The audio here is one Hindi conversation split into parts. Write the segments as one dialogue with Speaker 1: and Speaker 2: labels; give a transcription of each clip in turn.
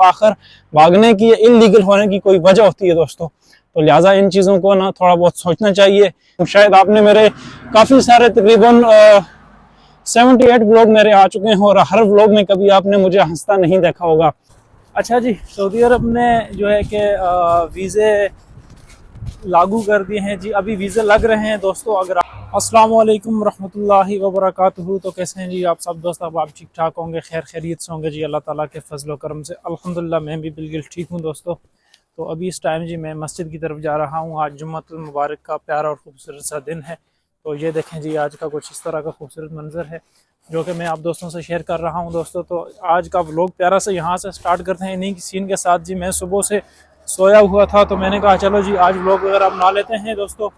Speaker 1: आखिर भागने की, इलीगल होने की कोई वजह होती है दोस्तों। तो लिहाजा इन चीज़ों को ना थोड़ा बहुत सोचना चाहिए। शायद आपने मेरे काफ़ी सारे तकरीबन 78 व्लॉग मेरे आ चुके हैं और हर व्लॉग में कभी आपने मुझे हंसता नहीं देखा होगा। अच्छा जी, सऊदी अरब ने जो है कि वीज़े लागू कर दिए हैं जी, अभी वीज़े लग रहे हैं दोस्तों। अगर अस्सलाम वालेकुम रहमतुल्लाहि व बरकातुहू। तो कैसे हैं जी आप सब दोस्त? अब आप ठीक ठाक होंगे, खैर खैरियत से होंगे जी, अल्लाह ताला के फजल व करम से अल्हम्दुलिल्लाह मैं भी बिल्कुल ठीक हूँ दोस्तों। तो अभी इस टाइम जी मैं मस्जिद की तरफ जा रहा हूँ। आज जुम्मतुल मुबारक का प्यारा और खूबसूरत सा दिन है। तो ये देखें जी, आज का कुछ इस तरह का खूबसूरत मंजर है जो कि मैं आप दोस्तों से शेयर कर रहा हूँ दोस्तों। तो आज का व्लॉग प्यारा से यहाँ से स्टार्ट करते हैं इन्हीं की सीन के साथ जी। मैं सुबह से सोया हुआ था तो मैंने कहा चलो जी आज व्लॉग वगैरह बना लेते हैं दोस्तों।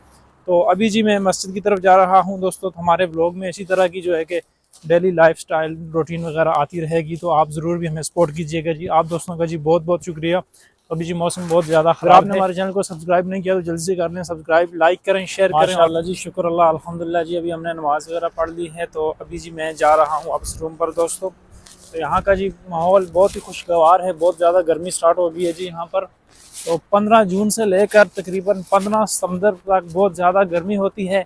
Speaker 1: तो अभी जी मैं मस्जिद की तरफ जा रहा हूँ दोस्तों। तो हमारे व्लॉग में इसी तरह की जो है कि डेली लाइफस्टाइल रूटीन वगैरह आती रहेगी, तो आप ज़रूर भी हमें सपोर्ट कीजिएगा जी। आप दोस्तों का जी बहुत बहुत शुक्रिया। अभी जी मौसम बहुत ज़्यादा ख़राब है। आपने हमारे चैनल को सब्सक्राइब नहीं किया तो जल्दी से कर लें सब्सक्राइब, लाइक करें, शेयर करें। माशाअल्लाह जी, शुक्र अल्लाह, अल्हम्दुलिल्लाह जी। अभी हमने नमाज़ वगैरह पढ़ ली है तो अभी जी मैं जा रहा हूँ वापस रूम पर दोस्तों। तो यहाँ का जी माहौल बहुत ही खुशगवार है। बहुत ज़्यादा गर्मी स्टार्ट हो गई है जी यहाँ पर। तो 15 जून से लेकर तकरीबन 15 सितंबर तक बहुत ज़्यादा गर्मी होती है।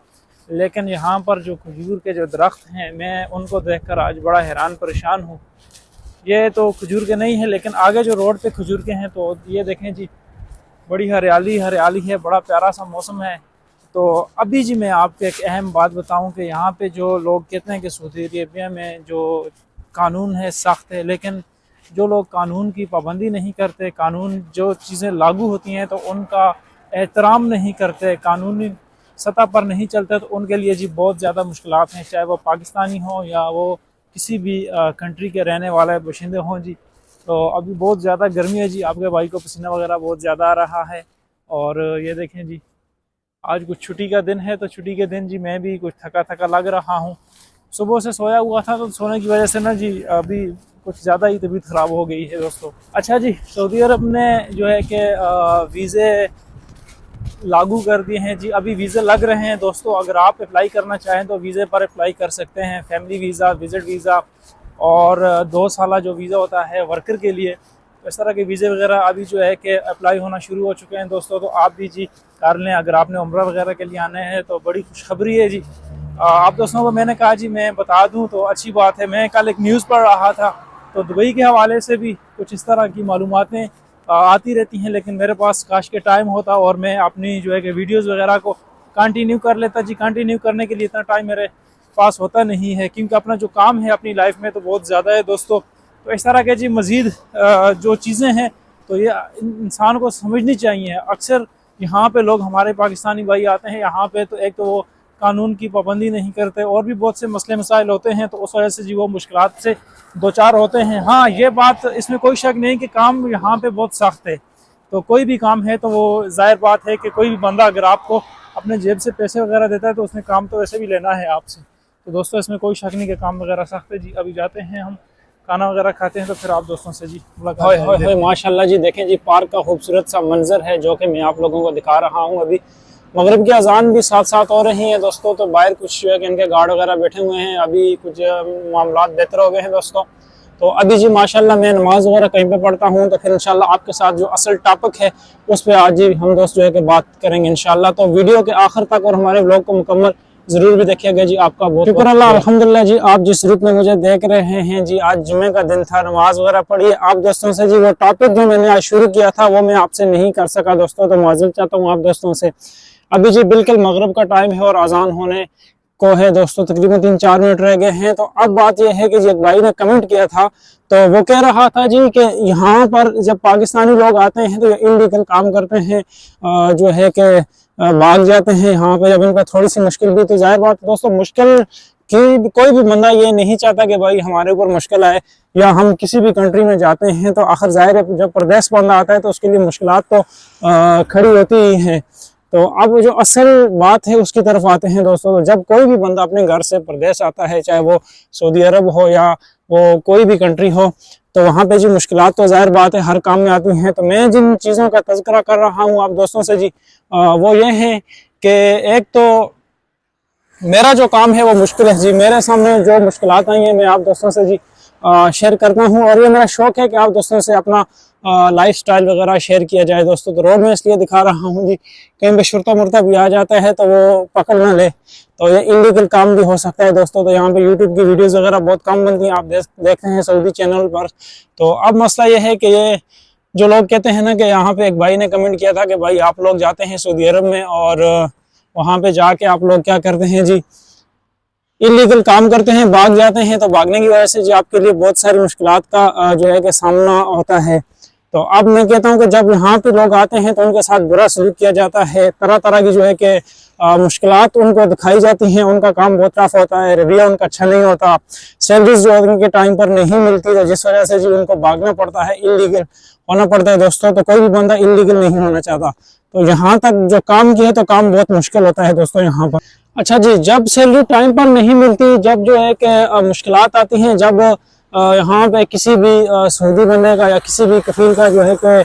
Speaker 1: लेकिन यहाँ पर जो खजूर के जो दरख्त हैं, मैं उनको देखकर आज बड़ा हैरान परेशान हूँ। ये तो खजूर के नहीं है लेकिन आगे जो रोड पे खजूर के हैं। तो ये देखें जी, बड़ी हरियाली हरियाली है, बड़ा प्यारा सा मौसम है। तो अभी जी मैं आपको एक अहम बात बताऊं कि यहाँ पे जो लोग कहते हैं कि सऊदी अरेबिया में जो कानून है सख्त है, लेकिन जो लोग कानून की पाबंदी नहीं करते, कानून जो चीज़ें लागू होती हैं तो उनका एहतराम नहीं करते, कानूनी सतह पर नहीं चलते, तो उनके लिए जी बहुत ज़्यादा मुश्किलात हैं, चाहे वो पाकिस्तानी हो या वो किसी भी कंट्री के रहने वाले बाशिंदे हों जी। तो अभी बहुत ज़्यादा गर्मी है जी, आपके भाई को पसीना वगैरह बहुत ज़्यादा आ रहा है। और ये देखें जी, आज कुछ छुट्टी का दिन है तो छुट्टी के दिन जी मैं भी कुछ थका थका लग रहा हूँ। सुबह से सोया हुआ था तो सोने की वजह से ना जी अभी कुछ ज़्यादा ही तबीयत ख़राब हो गई है दोस्तों। अच्छा जी, सऊदी अरब ने जो है कि वीज़े लागू कर दिए हैं जी, अभी वीज़े लग रहे हैं दोस्तों। अगर आप अप्लाई करना चाहें तो वीज़े पर अप्लाई कर सकते हैं, फैमिली वीज़ा, विज़िट वीज़ा और 2 साल जो वीज़ा होता है वर्कर के लिए। तो इस तरह के वीज़े वगैरह अभी जो है कि अप्लाई होना शुरू हो चुके हैं दोस्तों। तो आप भी जी कर लें। अगर आपने उम्रा वगैरह के लिए आना है तो बड़ी खुशखबरी है जी। आप दोस्तों को मैंने कहा जी मैं बता दूं तो अच्छी बात है। मैं कल एक न्यूज़ पढ़ रहा था तो दुबई के हवाले से भी कुछ इस तरह की मालूमातें आती रहती हैं, लेकिन मेरे पास काश के टाइम होता और मैं अपनी जो है कि वीडियोज़ वगैरह को कंटिन्यू कर लेता जी। कंटिन्यू करने के लिए इतना टाइम मेरे पास होता नहीं है क्योंकि अपना जो काम है अपनी लाइफ में तो बहुत ज़्यादा है दोस्तों। तो इस तरह के जी मज़ीद जो चीज़ें हैं तो ये इंसान को समझनी चाहिए। अक्सर यहाँ पे लोग हमारे पाकिस्तानी भाई आते हैं यहाँ पे तो एक तो वो कानून की पाबंदी नहीं करते और भी बहुत से मसले मसाइल होते हैं, तो उस वजह से जी वो मुश्किलात से दो चार होते हैं। हाँ, ये बात इसमें कोई शक नहीं कि काम यहाँ पे बहुत सख्त है। तो कोई भी काम है तो वो जाहिर बात है कि कोई भी बंदा अगर आपको अपने जेब से पैसे वगैरह देता है तो उसने काम तो वैसे भी लेना है आपसे। तो दोस्तों इसमें कोई शक नहीं कि काम वगैरह सख्त है जी। अभी जाते हैं हम, खाना वगैरह खाते हैं तो फिर आप दोस्तों से जी मुलाकात है। माशाल्लाह जी, देखें जी पार्क का खूबसूरत सा मंजर है जो कि मैं आप लोगों को दिखा रहा हूँ। अभी मगरिब की अजान भी साथ साथ हो रही है दोस्तों। तो बाहर कुछ जो है कि इनके गार्ड वगैरह बैठे हुए हैं। अभी कुछ मामलात बेहतर हो गए हैं दोस्तों। तो अभी जी माशाल्लाह मैं नमाज वगैरह कहीं पे पढ़ता हूँ तो फिर इंशाल्लाह आपके साथ जो असल टॉपिक है उस पर आज जी हम दोस्त जो है कि बात करेंगे इंशाल्लाह। तो वीडियो के आखिर तक और हमारे व्लॉग को मुकम्मल जरूर भी देखिएगा जी। आपका बहुत शुक्र अल्लाह, अल्हम्दुलिल्लाह जी। आप जिस रूप में मुझे देख रहे हैं जी, आज जुमे का दिन था, नमाज वगैरह पढ़ी। आप दोस्तों से जी वो टॉपिक जो मैंने आज शुरू किया था वो मैं आपसे नहीं कर सका दोस्तों, तो माजूर चाहता हूँ आप दोस्तों से। अभी जी बिल्कुल मगरिब का टाइम है और अजान होने को है दोस्तों, तकरीबन 3-4 मिनट रह गए हैं। तो अब बात यह है कि जी एक भाई ने कमेंट किया था तो वो कह रहा था जी कि यहाँ पर जब पाकिस्तानी लोग आते हैं तो ये इलीगल काम करते हैं, जो है कि भाग जाते हैं यहाँ पे जब इनका थोड़ी सी मुश्किल भी। तो जाहिर बात दोस्तों, मुश्किल की कोई भी बंदा ये नहीं चाहता कि भाई हमारे ऊपर मुश्किल आए या हम किसी भी कंट्री में जाते हैं तो आखिर जाहिर है जब परदेश बंदा आता है तो उसके लिए मुश्किलात तो खड़ी होती ही हैं। तो अब जो असल बात है उसकी तरफ आते हैं दोस्तों। तो जब कोई भी बंदा अपने घर से प्रदेश आता है, चाहे वो सऊदी अरब हो या वो कोई भी कंट्री हो, तो वहाँ पे जी मुश्किलात तो जाहिर बात है हर काम में आती हैं। तो मैं जिन चीज़ों का तज़किरा कर रहा हूँ आप दोस्तों से जी, वो ये है कि एक तो मेरा जो काम है वो मुश्किल है जी। मेरे सामने जो मुश्किलात आई हैं मैं आप दोस्तों से जी शेयर करता हूँ। और ये मेरा शौक है कि आप दोस्तों से अपना लाइफस्टाइल वगैरह शेयर किया जाए दोस्तों। तो रोड में इसलिए दिखा रहा हूँ जी, कहीं पे शुरता मुर्ता भी आ जाता है तो वो पकड़ ना ले, तो ये इलीगल काम भी हो सकता है दोस्तों। तो यहाँ पे यूट्यूब की वीडियोस वगैरह बहुत कम बनती हैं, आप देखते हैं सऊदी चैनल पर। तो अब मसला ये है कि ये जो लोग कहते हैं ना कि यहाँ पे एक भाई ने कमेंट किया था कि भाई आप लोग जाते हैं सऊदी अरब में और वहाँ पे जाके आप लोग क्या करते हैं जी, इलीगल काम करते हैं, भाग जाते हैं। तो भागने की वजह से जी आपके लिए बहुत सारी मुश्किलात का जो है कि सामना होता है। तो अब मैं कहता हूँ कि जब यहाँ पे लोग आते हैं तो उनके साथ बुरा सलूक किया जाता है, तरह तरह की जो है कि मुश्किलात उनको दिखाई जाती हैं, उनका काम बहुत टफ होता है, रवैया उनका अच्छा नहीं होता, सैलरीज जो उनके टाइम पर नहीं मिलती, तो जिस वजह से जी उनको भागना पड़ता है, इलीगल होना पड़ता है दोस्तों। तो कोई भी बंदा इलीगल नहीं होना चाहता। तो यहाँ तक जो काम किया तो काम बहुत मुश्किल होता है दोस्तों यहाँ पर। अच्छा जी, जब सैलरी टाइम पर नहीं मिलती, जब जो है कि मुश्किलात आती हैं, जब यहाँ पे किसी भी सऊदी बंदे का या किसी भी कफील का जो है कि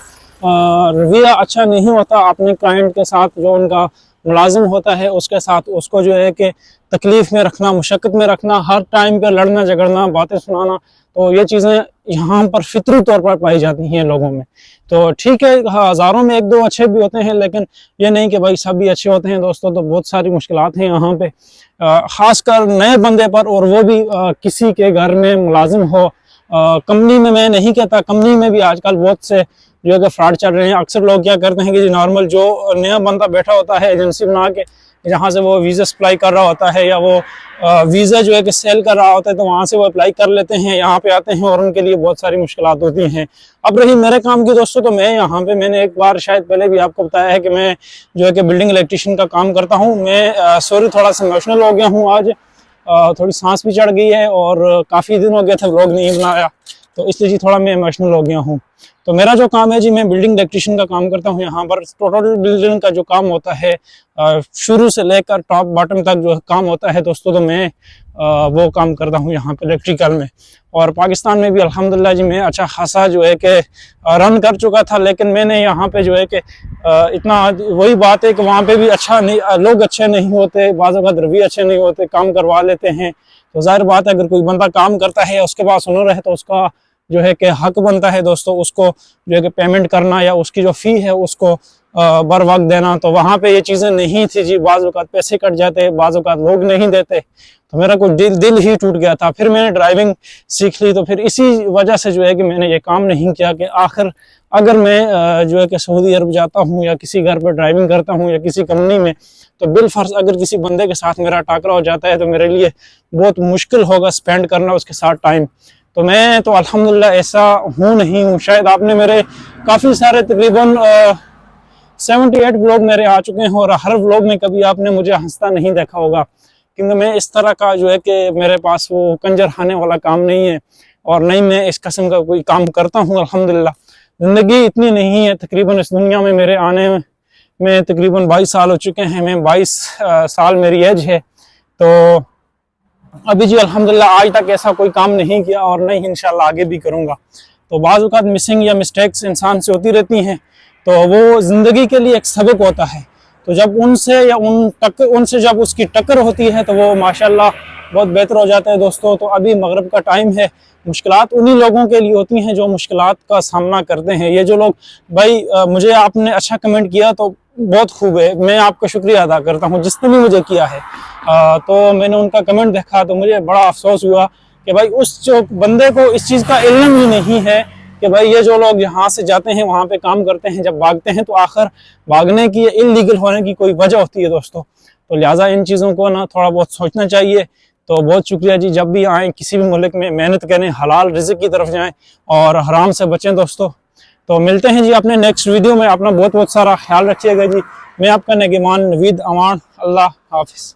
Speaker 1: रवैया अच्छा नहीं होता अपने क्लाइंट के साथ, जो उनका मुलाजिम होता है उसके साथ, उसको जो है कि तकलीफ में रखना, मुशक्क़त में रखना, हर टाइम पे लड़ना झगड़ना, बातें सुनाना, तो ये चीज़ें यहाँ पर फितरी तौर पर पाई जाती हैं लोगों में। तो ठीक है, हज़ारों में एक दो अच्छे भी होते हैं, लेकिन ये नहीं कि भाई सब भी अच्छे होते हैं दोस्तों। तो बहुत सारी मुश्किलात हैं यहाँ पे, ख़ासकर नए बंदे पर, और वो भी किसी के घर में मुलाजिम हो। कंपनी में मैं नहीं कहता, कंपनी में भी आजकल बहुत से जो है कि फ्रॉड चल रहे हैं। अक्सर लोग क्या करते हैं कि नॉर्मल जो नया बंदा बैठा होता है एजेंसी बना के, जहाँ से वो वीज़ा अप्लाई कर रहा होता है या वो वीज़ा जो है कि सेल कर रहा होता है, तो वहाँ से वो अप्लाई कर लेते हैं, यहाँ पे आते हैं और उनके लिए बहुत सारी मुश्किलात होती हैं। अब रही मेरे काम की दोस्तों, तो मैं यहाँ पे, मैंने एक बार शायद पहले भी आपको बताया है कि मैं जो है कि बिल्डिंग इलेक्ट्रिशियन का काम करता हूँ। मैं सॉरी थोड़ा सा इमोशनल हो गया हूँ आज, थोड़ी सांस भी चढ़ गई है और काफ़ी दिन हो गया था व्लॉग नहीं बनाया, तो इसलिए जी थोड़ा मैं इमोशनल हो गया हूँ। तो मेरा जो काम है जी, मैं बिल्डिंग इलेक्ट्रिशियन का काम करता हूँ यहाँ पर। टोटल बिल्डिंग का जो काम होता है, शुरू से लेकर टॉप बॉटम तक जो काम होता है दोस्तों, तो मैं वो काम करता हूँ यहाँ पे इलेक्ट्रिकल में। और पाकिस्तान में भी अल्हम्दुलिल्लाह जी मैं अच्छा खासा जो है कि रन कर चुका था, लेकिन मैंने यहाँ पे जो है कि इतना, वही बात है कि वहाँ पे भी अच्छा नहीं, लोग अच्छे नहीं होते, बाज़ वक़्त रवैये अच्छे नहीं होते, काम करवा लेते हैं। तो ज़ाहिर बात है, अगर कोई बंदा काम करता है, उसके पास हुनर है, तो उसका जो है कि हक बनता है दोस्तों उसको जो है कि पेमेंट करना, या उसकी जो फ़ी है उसको बर वक्त देना। तो वहाँ पे ये चीज़ें नहीं थी जी, बाज़ वक़्त पैसे कट जाते, बाज़ वक़्त लोग नहीं देते। तो मेरा कुछ दिल ही टूट गया था। फिर मैंने ड्राइविंग सीख ली, तो फिर इसी वजह से जो है कि मैंने ये काम नहीं किया कि आखिर अगर मैं जो है कि सऊदी अरब जाता हूँ या किसी घर पर ड्राइविंग करता हूँ या किसी कंपनी में, तो बिलफर्ज अगर किसी बंदे के साथ मेरा टाकरा हो जाता है तो मेरे लिए बहुत मुश्किल होगा स्पेंड करना उसके साथ टाइम। तो मैं तो अल्हम्दुलिल्लाह ऐसा हूँ नहीं हूँ। शायद आपने मेरे काफ़ी सारे तकरीबन 78 व्लॉग मेरे आ चुके हैं, और हर व्लॉग में कभी आपने मुझे हंसता नहीं देखा होगा, क्योंकि मैं इस तरह का जो है कि मेरे पास वो कंजर खाने वाला काम नहीं है, और नहीं मैं इस किस्म का कोई काम करता हूँ। अल्हम्दुलिल्लाह ज़िंदगी इतनी नहीं है, तकरीबन इस दुनिया में मेरे आने में तकरीबन 22 साल हो चुके हैं। मैं 22 साल मेरी एज है। तो अभी जी अल्हम्दुलिल्लाह आज तक ऐसा कोई काम नहीं किया, और नहीं इंशाल्लाह आगे भी करूँगा। तो बाज़ औक़ात मिसिंग या मिस्टेक्स इंसान से होती रहती हैं, तो वो ज़िंदगी के लिए एक सबक होता है। तो जब उनसे या उनसे जब उसकी टक्कर होती है तो वो माशाल्लाह बहुत बेहतर हो जाता है दोस्तों। तो अभी मगरिब का टाइम है, मुश्किलात उन्हीं लोगों के लिए होती हैं जो मुश्किलात का सामना करते हैं। ये जो लोग, भाई मुझे आपने अच्छा कमेंट किया तो बहुत खूब है, मैं आपका शुक्रिया अदा करता हूँ जिसने भी मुझे किया है। तो मैंने उनका कमेंट देखा तो मुझे बड़ा अफसोस हुआ कि भाई उस जो बंदे को इस चीज़ का इल्म ही नहीं है कि भाई ये जो लोग यहाँ से जाते हैं वहाँ पे काम करते हैं, जब भागते हैं तो आखिर भागने की, इलीगल होने की कोई वजह होती है दोस्तों। तो लिहाजा इन चीज़ों को ना थोड़ा बहुत सोचना चाहिए। तो बहुत शुक्रिया जी, जब भी आएँ किसी भी मुल्क में मेहनत करें, हलाल रिज़्क़ की तरफ जाएँ और हराम से बचें दोस्तों। तो मिलते हैं जी अपने नेक्स्ट वीडियो में। अपना बहुत बहुत सारा ख्याल रखिएगा जी। मैं आपका नेगेमान नवीद अमान। अल्लाह हाफिज़।